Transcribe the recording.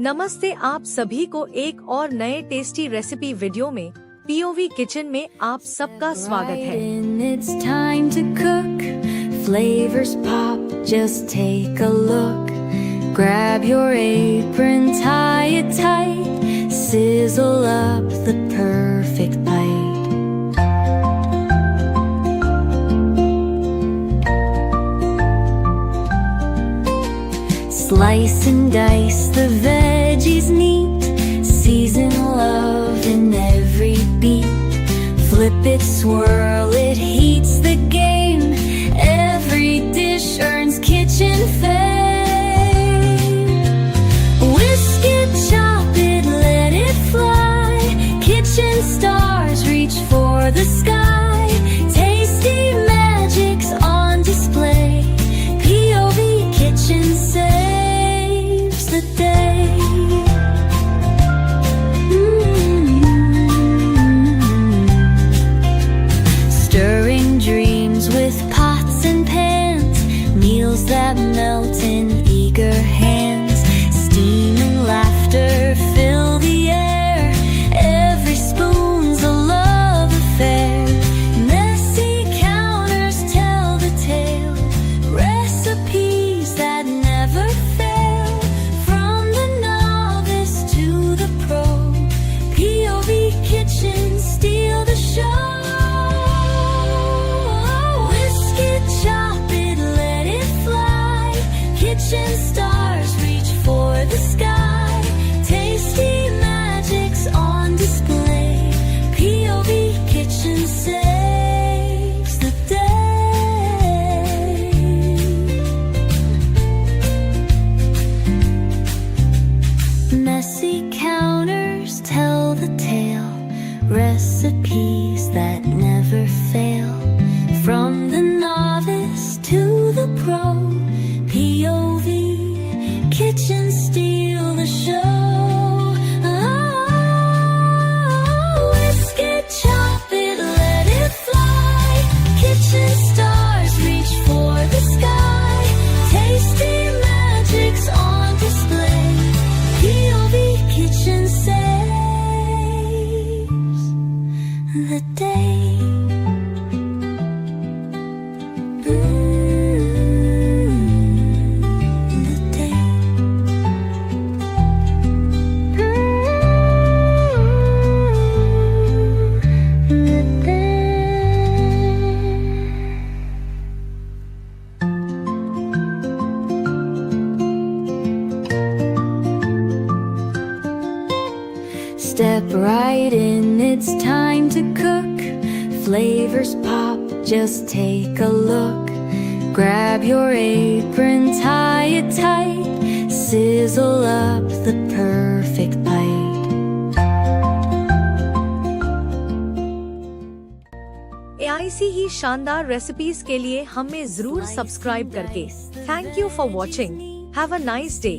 नमस्ते, आप सभी को एक और नए टेस्टी रेसिपी वीडियो में पीओवी किचन में आप सबका स्वागत है। It's time to cook. Flavors pop, just take a look. Grab your apron, tie it tight. Sizzle up the perfect bite. Slice and dice the veggies neat. Season love in every beat. Flip it, swirl it, heats the game. Every dish earns kitchen fame. Whisk it, chop it, let it fly. Kitchen stars reach for the sky. Tasty magic's on display. POV Kitchen saves the day. Stirring dreams with pots and pans, meals that melt in eager hands. Steam and laughter fill the air. Every spoon's a love affair. Messy counters tell the tale. Recipes that never fail. From the novice to the pro, POV Kitchen steal the show. Whisk it, chop it, let it fly. Kitchen stars reach for the sky. Tasty magic's on display. POV Kitchen saves the day. Messy counters tell the tale. Recipes that never fail. From the novice to the pro, POV Kitchen steal the show. Whisk it, chop it, let it fly. Kitchen stars reach for the sky. Tasty magic's on display. POV Kitchen saves the day. Step right in, it's time to cook. Flavors pop, just take a look. Grab your apron, tie it tight. Sizzle up the perfect bite. ऐसी ही शानदार recipes के लिए हमें जरूर subscribe करके। Thank you for watching. Have a nice day.